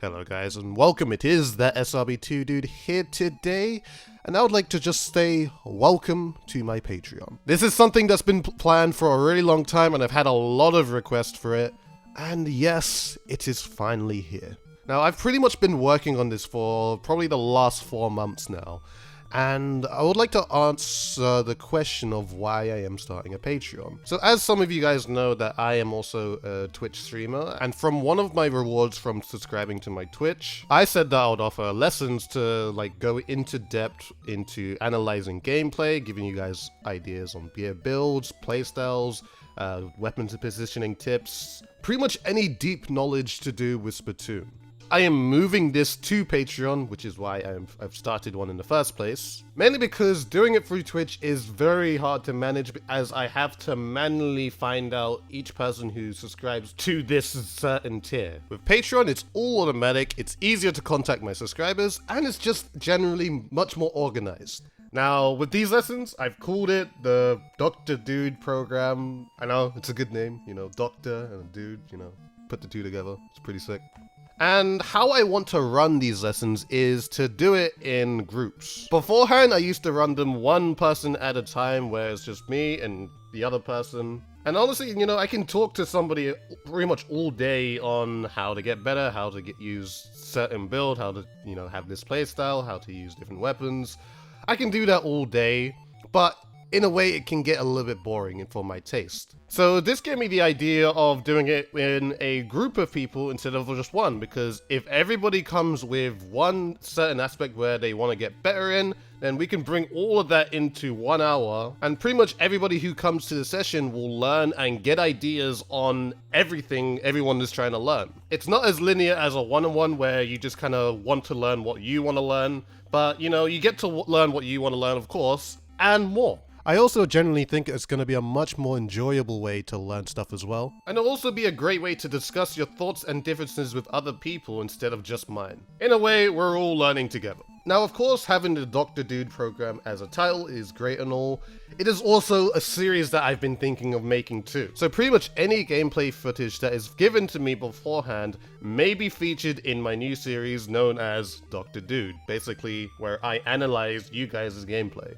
Hello guys and welcome, it is ThatSrb2DUDE here today, and I would like to just say welcome to my Patreon. This is something that's been planned for a really long time and I've had a lot of requests for it, and yes, it is finally here. Now I've pretty much been working on this for probably the last 4 months now, and I would like to answer the question of why I am starting a Patreon. So as some of you guys know, that I am also a Twitch streamer, and from one of my rewards from subscribing to my Twitch, I said that I would offer lessons to go into depth into analyzing gameplay, giving you guys ideas on builds, playstyles, weapons and positioning tips, pretty much any deep knowledge to do with Splatoon. I am moving this to Patreon, which is why I've started one in the first place. Mainly because doing it through Twitch is very hard to manage, as I have to manually find out each person who subscribes to this certain tier. With Patreon, it's all automatic, it's easier to contact my subscribers, and it's just generally much more organized. Now, with these lessons, I've called it the Dr. Dude program. I know, it's a good name, you know, doctor and a dude, you know, put the two together, it's pretty sick. And how I want to run these lessons is to do it in groups. Beforehand, I used to run them one person at a time, where it's just me and the other person. And honestly, you know, I can talk to somebody pretty much all day on how to get better, how to use certain build, how to, you know, have this playstyle, how to use different weapons. I can do that all day, but in a way it can get a little bit boring for my taste. So this gave me the idea of doing it in a group of people instead of just one, because if everybody comes with one certain aspect where they want to get better in, then we can bring all of that into 1 hour, and pretty much everybody who comes to the session will learn and get ideas on everything everyone is trying to learn. It's not as linear as a one-on-one where you just kind of want to learn what you want to learn, but you know, you get to learn what you want to learn, of course, and more. I also generally think it's going to be a much more enjoyable way to learn stuff as well. And it'll also be a great way to discuss your thoughts and differences with other people instead of just mine. In a way, we're all learning together. Now, of course, having the Dr. Dude program as a title is great and all. It is also a series that I've been thinking of making too. So pretty much any gameplay footage that is given to me beforehand may be featured in my new series known as Dr. Dude, basically where I analyze you guys' gameplay.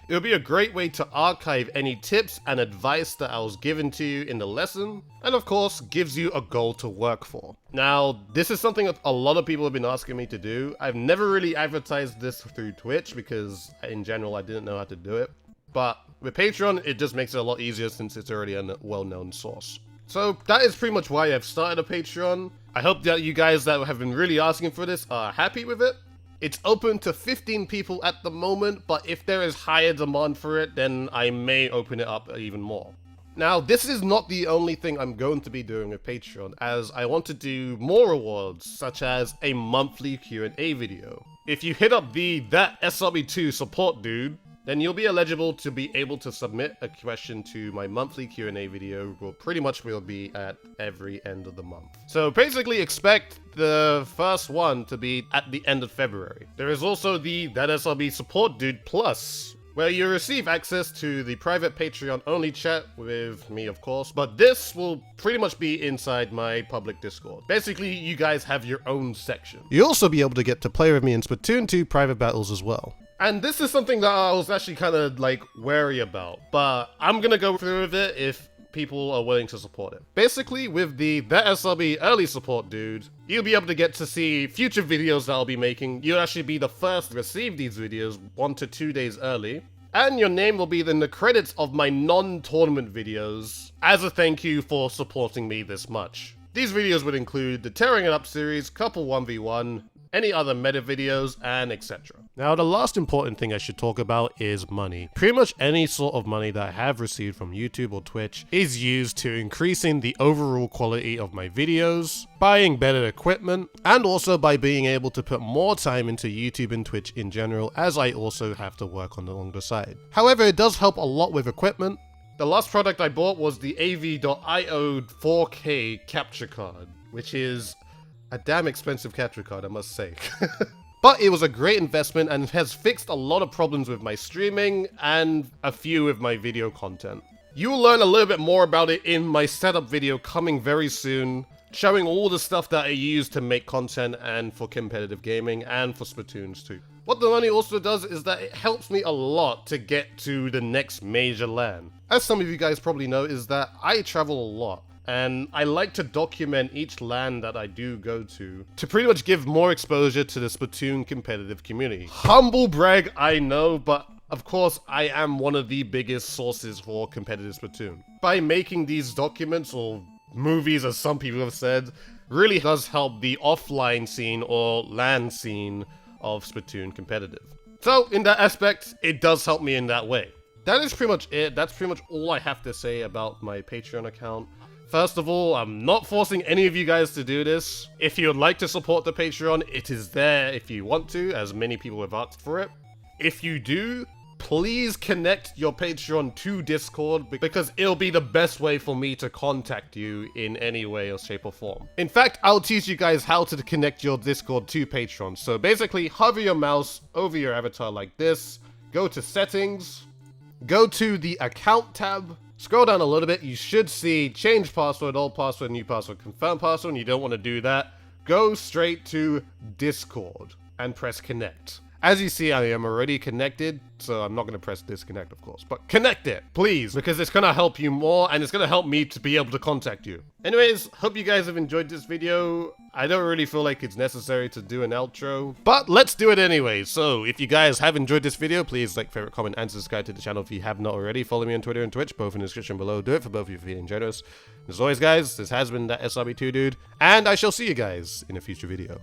It would be a great way to archive any tips and advice that I was given to you in the lesson, and of course, gives you a goal to work for. Now, this is something that a lot of people have been asking me to do. I've never really advertised this through Twitch because, in general, I didn't know how to do it. But with Patreon, it just makes it a lot easier since it's already a well-known source. So that is pretty much why I've started a Patreon. I hope that you guys that have been really asking for this are happy with it. It's open to 15 people at the moment, but if there is higher demand for it, then I may open it up even more. Now, this is not the only thing I'm going to be doing with Patreon, as I want to do more rewards, such as a monthly Q&A video. If you hit up the ThatSrb2 support dude, then you'll be eligible to be able to submit a question to my monthly Q&A video, which pretty much will be at every end of the month. So basically expect the first one to be at the end of February. There is also the ThatSrb Support Dude Plus, where you receive access to the private Patreon only chat with me, of course, but this will pretty much be inside my public Discord. Basically, you guys have your own section. You'll also be able to get to play with me in Splatoon 2 private battles as well. And this is something that I was actually kind of wary about, but I'm gonna go through with it if people are willing to support it. Basically, with the ThatSrb early support dude, you'll be able to get to see future videos that I'll be making. You'll actually be the first to receive these videos 1 to 2 days early. And your name will be in the credits of my non-tournament videos as a thank you for supporting me this much. These videos would include the Tearing It Up series, Couple 1v1, any other meta videos, and etc. Now, the last important thing I should talk about is money. Pretty much any sort of money that I have received from YouTube or Twitch is used to increasing the overall quality of my videos, buying better equipment, and also by being able to put more time into YouTube and Twitch in general, as I also have to work on along the side. However, it does help a lot with equipment. The last product I bought was the AV.io 4K capture card, which is a damn expensive capture card, I must say. But it was a great investment and has fixed a lot of problems with my streaming and a few with my video content. You will learn a little bit more about it in my setup video coming very soon. showing all the stuff that I use to make content and for competitive gaming and for Splatoons too. What the money also does is that it helps me a lot to get to the next major LAN. As some of you guys probably know, is that I travel a lot. And I like to document each LAN that I do go to pretty much give more exposure to the Splatoon competitive community. Humble brag, I know, but of course I am one of the biggest sources for competitive Splatoon. By making these documents, or movies as some people have said, really does help the offline scene or LAN scene of Splatoon competitive. So in that aspect, it does help me in that way. That is pretty much it. That's pretty much all I have to say about my Patreon account. First of all, I'm not forcing any of you guys to do this. If you would like to support the Patreon, it is there if you want to, as many people have asked for it. If you do, please connect your Patreon to Discord, because it'll be the best way for me to contact you in any way or shape or form. In fact, I'll teach you guys how to connect your Discord to Patreon. So basically, hover your mouse over your avatar like this, go to settings, go to the account tab, scroll down a little bit, you should see change password, old password, new password, confirm password, and you don't want to do that. Go straight to Discord and press connect. As you see, I am already connected, so I'm not going to press disconnect, of course. But connect it, please, because it's going to help you more, and it's going to help me to be able to contact you. Anyways, hope you guys have enjoyed this video. I don't really feel like it's necessary to do an outro, but let's do it anyway. So, if you guys have enjoyed this video, please like, favorite, comment, and subscribe to the channel if you have not already. Follow me on Twitter and Twitch, both in the description below. Do it for both of you feeling generous. As always, guys, this has been ThatSrb2DUDE, and I shall see you guys in a future video.